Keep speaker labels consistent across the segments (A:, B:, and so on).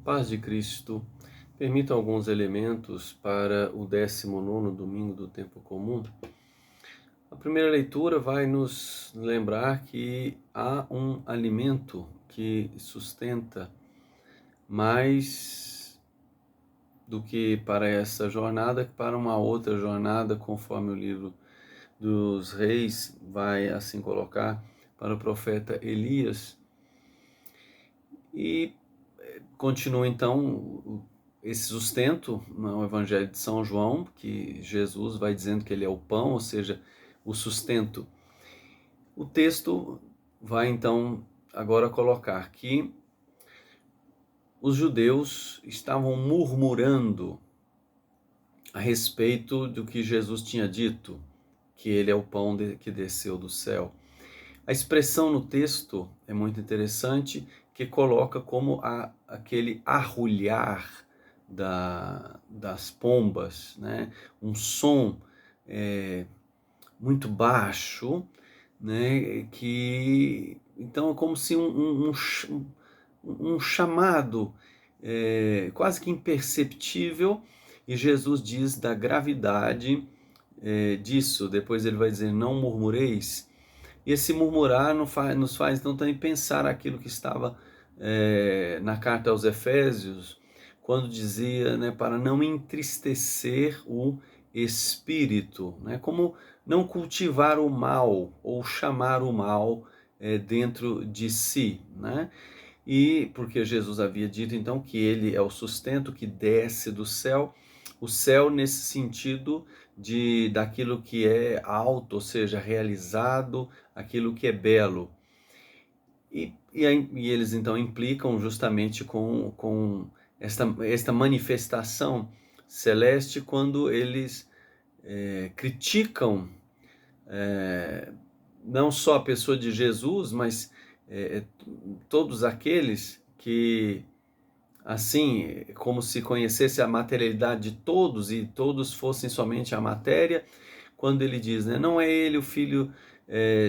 A: Paz de Cristo, permita alguns elementos para o 19º domingo do tempo comum. A primeira leitura vai nos lembrar que há um alimento que sustenta mais do que para essa jornada, que para uma outra jornada, conforme o livro dos Reis vai assim colocar, para o profeta Elias. E continua então esse sustento no Evangelho de São João, que Jesus vai dizendo que ele é o pão, ou seja, o sustento. O texto vai então agora colocar que os judeus estavam murmurando a respeito do que Jesus tinha dito, que ele é o pão que desceu do céu. A expressão no texto é muito interessante, que coloca como aquele arrulhar das pombas, né? Um som muito baixo, né? Que então é como se um chamado quase que imperceptível, e Jesus diz da gravidade disso. Depois ele vai dizer: não murmureis. E esse murmurar nos faz então também pensar aquilo que estava na carta aos Efésios, quando dizia, né, para não entristecer o espírito, né, como não cultivar o mal ou chamar o mal dentro de si, né? E porque Jesus havia dito então que ele é o sustento que desce do céu, o céu nesse sentido daquilo que é alto, ou seja, realizado, aquilo que é belo. E eles então implicam justamente com esta manifestação celeste quando eles criticam não só a pessoa de Jesus, mas todos aqueles que, assim, como se conhecesse a materialidade de todos e todos fossem somente a matéria, quando ele diz, né, não é ele o filho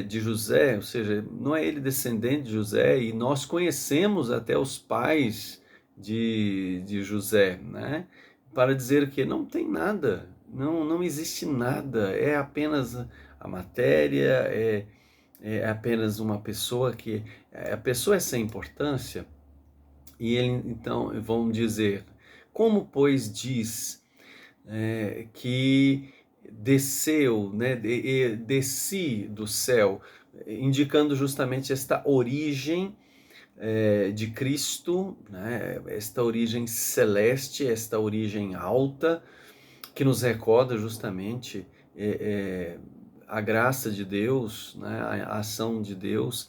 A: de José, ou seja, não é ele descendente de José, e nós conhecemos até os pais de José, né, para dizer que não tem nada, não existe nada, é apenas a matéria, é apenas uma pessoa que... A pessoa é sem importância. E ele, então, vamos dizer, como pois diz que desceu, né, desci do céu, indicando justamente esta origem de Cristo, né, esta origem celeste, esta origem alta, que nos recorda justamente a graça de Deus, né, a ação de Deus.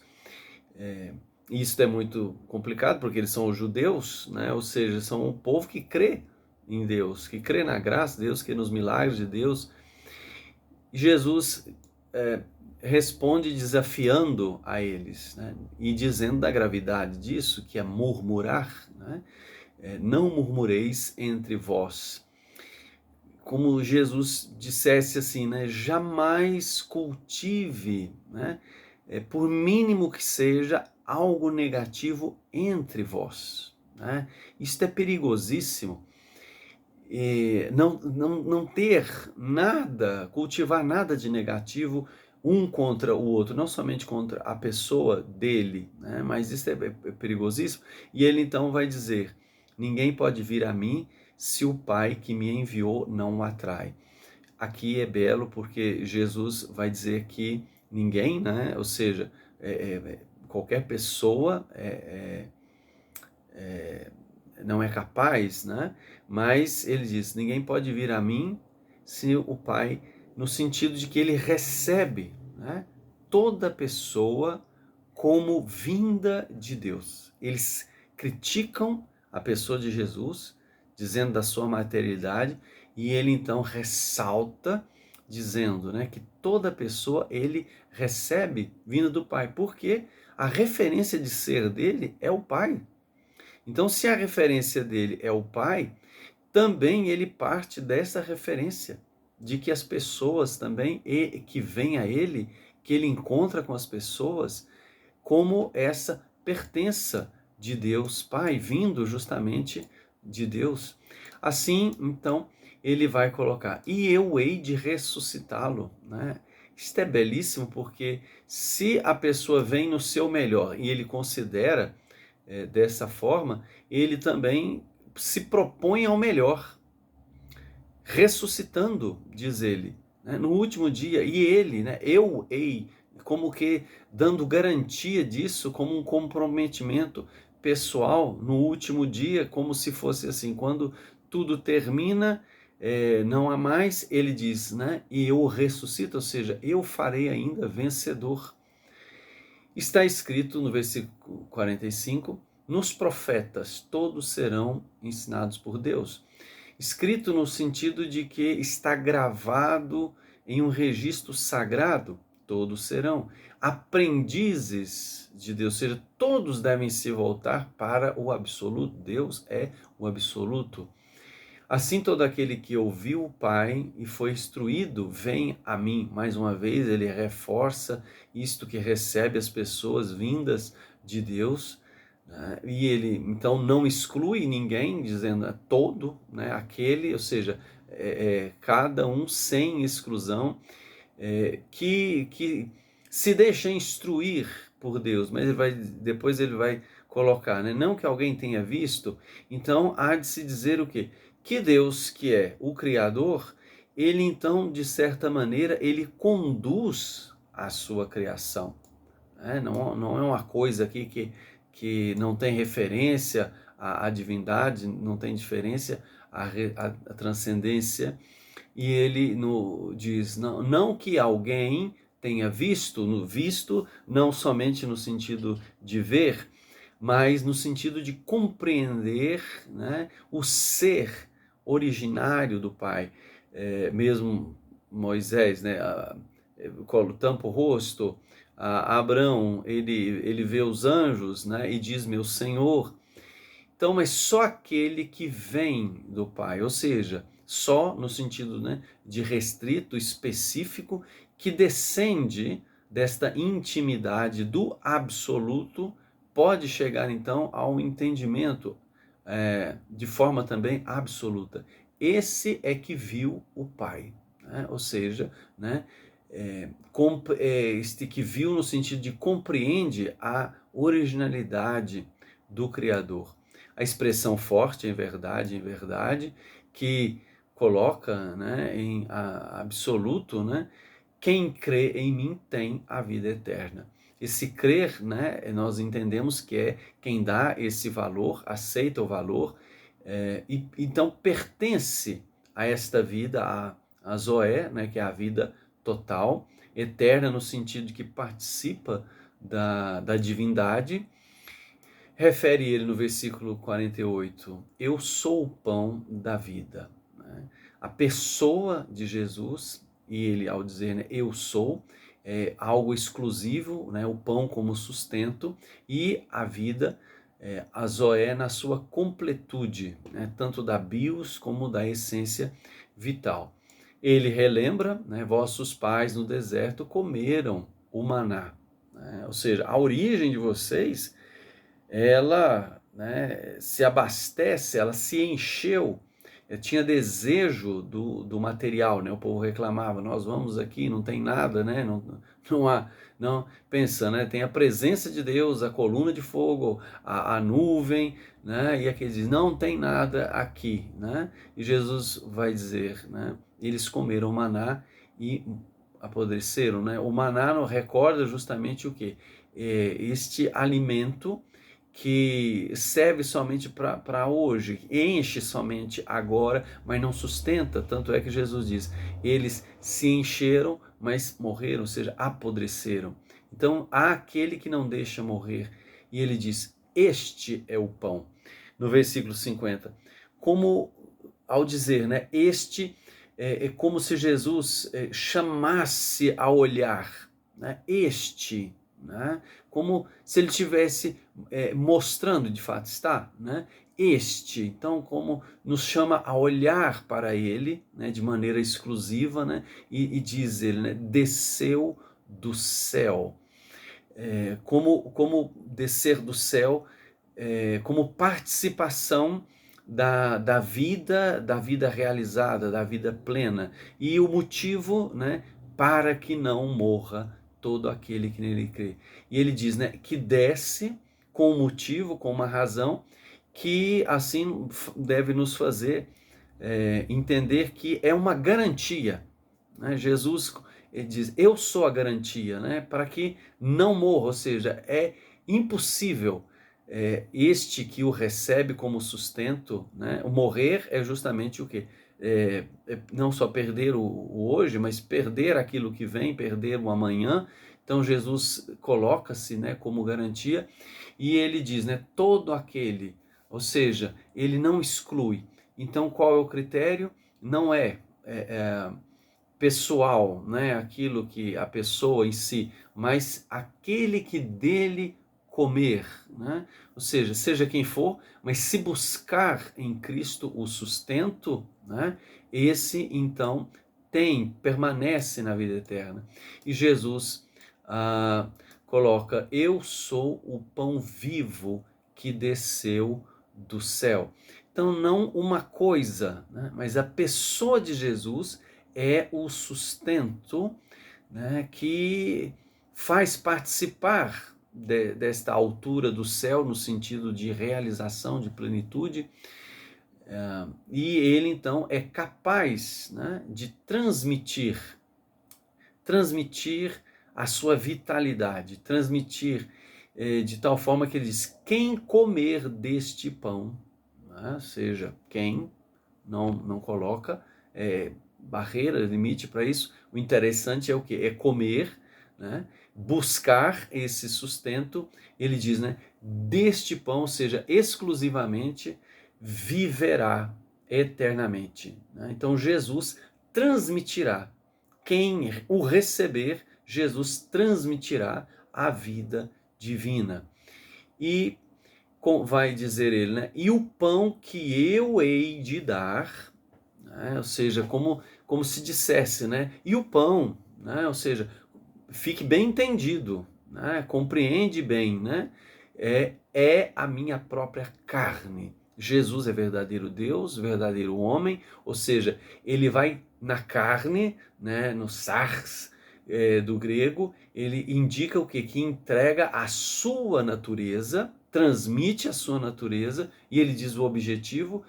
A: Isso é muito complicado, porque eles são os judeus, né? Ou seja, são o povo que crê em Deus, que crê na graça de Deus, que crê nos milagres de Deus. E Jesus responde desafiando a eles, né? E dizendo da gravidade disso, que é murmurar, né? Não murmureis entre vós. Como Jesus dissesse assim, né? Jamais cultive, né? Por mínimo que seja, algo negativo entre vós, né? Isto é perigosíssimo. Não ter nada, cultivar nada de negativo um contra o outro, não somente contra a pessoa dele, né? Mas isso é perigosíssimo. E ele então vai dizer: ninguém pode vir a mim se o Pai que me enviou não o atrai. Aqui é belo porque Jesus vai dizer que ninguém, né? Ou seja, qualquer pessoa não é capaz, né? Mas ele diz: ninguém pode vir a mim se o Pai, no sentido de que ele recebe, né, toda pessoa como vinda de Deus. Eles criticam a pessoa de Jesus, dizendo da sua materialidade, e ele então ressalta, dizendo, né, que toda pessoa ele recebe vindo do Pai, porque a referência de ser dele é o Pai. Então, se a referência dele é o Pai, também ele parte dessa referência, de que as pessoas também, que vêm a ele, que ele encontra com as pessoas, como essa pertença de Deus Pai, vindo justamente de Deus. Assim, então, ele vai colocar, e eu hei de ressuscitá-lo, né? Isto é belíssimo, porque se a pessoa vem no seu melhor e ele considera dessa forma, ele também se propõe ao melhor, ressuscitando, diz ele, né, no último dia, e ele, né, eu hei, como que dando garantia disso, como um comprometimento pessoal no último dia, como se fosse assim, quando tudo termina, não há mais, ele diz, né, e eu ressuscito, ou seja, eu farei ainda vencedor. Está escrito no versículo 45, nos profetas todos serão ensinados por Deus. Escrito no sentido de que está gravado em um registro sagrado, todos serão aprendizes de Deus, ou seja, todos devem se voltar para o absoluto. Deus é o absoluto. Assim, todo aquele que ouviu o Pai e foi instruído, vem a mim. Mais uma vez, ele reforça isto que recebe as pessoas vindas de Deus, né? E ele, então, não exclui ninguém, dizendo todo, né? Aquele, ou seja, cada um sem exclusão, que se deixa instruir por Deus, mas depois ele vai colocar, né? Não que alguém tenha visto, então há de se dizer o quê? Que Deus, que é o Criador, ele então, de certa maneira, ele conduz a sua criação. Né? Não é uma coisa aqui que não tem referência à divindade, não tem diferença à transcendência, e ele diz, não que alguém tenha visto não somente no sentido de ver, mas no sentido de compreender, né, o ser originário do Pai. Mesmo Moisés, né, tampa o rosto, Abraão, ele vê os anjos, né, e diz, meu Senhor. Então, mas só aquele que vem do Pai, ou seja, só no sentido, né, de restrito, específico, que descende desta intimidade do absoluto, pode chegar então ao entendimento de forma também absoluta. Esse é que viu o Pai, né? Ou seja, né, este que viu no sentido de compreende a originalidade do Criador. A expressão forte, em verdade, que coloca, né, em absoluto, né, quem crê em mim tem a vida eterna. Esse crer, né, nós entendemos que é quem dá esse valor, aceita o valor, e então pertence a esta vida, a Zoé, né, que é a vida total, eterna no sentido de que participa da divindade. Refere ele no versículo 48, eu sou o pão da vida. Né? A pessoa de Jesus, e ele ao dizer, né, eu sou, é algo exclusivo, né, o pão como sustento, e a vida, a Zoé na sua completude, né, tanto da bios como da essência vital. Ele relembra, né, vossos pais no deserto comeram o maná, né? Ou seja, a origem de vocês, ela, né, se abastece, ela se encheu, tinha desejo do material, né? O povo reclamava, nós vamos aqui, não tem nada, né? Não há, não, pensa, né? Tem a presença de Deus, a coluna de fogo, a nuvem, né? E aqui diz, não tem nada aqui, né? E Jesus vai dizer, né? Eles comeram maná e apodreceram, né? O maná nos recorda justamente o quê? Este alimento que serve somente para hoje, enche somente agora, mas não sustenta. Tanto é que Jesus diz, eles se encheram, mas morreram, ou seja, apodreceram. Então há aquele que não deixa morrer, e ele diz, este é o pão. No versículo 50, como ao dizer, né, este é como se Jesus chamasse a olhar, né, este, né, como se ele estivesse mostrando, de fato está, né, este, então como nos chama a olhar para ele, né, de maneira exclusiva, né, e diz ele, né, desceu do céu, como descer do céu, como participação da vida realizada, da vida plena. E o motivo, né, para que não morra todo aquele que nele crê. E ele diz, né, que desce com um motivo, com uma razão, que assim deve nos fazer entender que é uma garantia, né? Jesus, ele diz, eu sou a garantia, né, para que não morra, ou seja, é impossível este que o recebe como sustento, né? O morrer é justamente o quê? Não só perder o hoje, mas perder aquilo que vem, perder o amanhã. Então Jesus coloca-se, né, como garantia, e ele diz, né, todo aquele, ou seja, ele não exclui. Então qual é o critério? Não é pessoal, né, aquilo que a pessoa em si, mas aquele que dele comer, né? Ou seja, seja quem for, mas se buscar em Cristo o sustento, né, esse então permanece na vida eterna. E Jesus coloca, eu sou o pão vivo que desceu do céu. Então não uma coisa, né, mas a pessoa de Jesus é o sustento, né, que faz participar desta altura do céu, no sentido de realização, de plenitude, e ele então é capaz, né, de transmitir a sua vitalidade, transmitir de tal forma que ele diz, quem comer deste pão, né, seja quem não coloca barreira, limite para isso. O interessante é o que? É comer, né? Buscar esse sustento. Ele diz, né? Deste pão, ou seja, exclusivamente, viverá eternamente. Né? Então Jesus transmitirá. Quem o receber, Jesus transmitirá a vida divina. E vai dizer ele, né? E o pão que eu hei de dar, né? Ou seja, como se dissesse, né? E o pão, né? Ou seja, fique bem entendido, né? Compreende bem, né? É a minha própria carne. Jesus é verdadeiro Deus, verdadeiro homem, ou seja, ele vai na carne, né? No sars do grego, ele indica o que? Que entrega a sua natureza, transmite a sua natureza, e ele diz o objetivo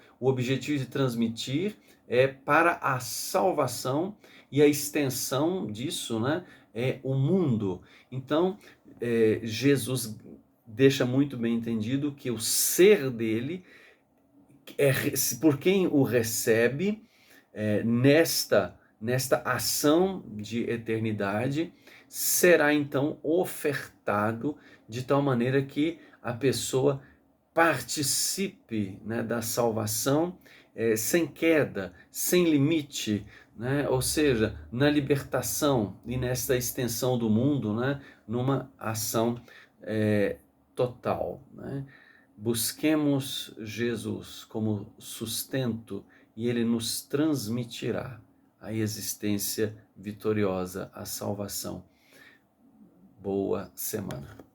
A: de transmitir é para a salvação, e a extensão disso, né, é o mundo. Então, Jesus deixa muito bem entendido que o ser dele, por quem o recebe, nesta ação de eternidade, será então ofertado de tal maneira que a pessoa participe, né, da salvação sem queda, sem limite, né? Ou seja, na libertação e nesta extensão do mundo, né, numa ação total. Né? Busquemos Jesus como sustento e ele nos transmitirá a existência vitoriosa, a salvação. Boa semana.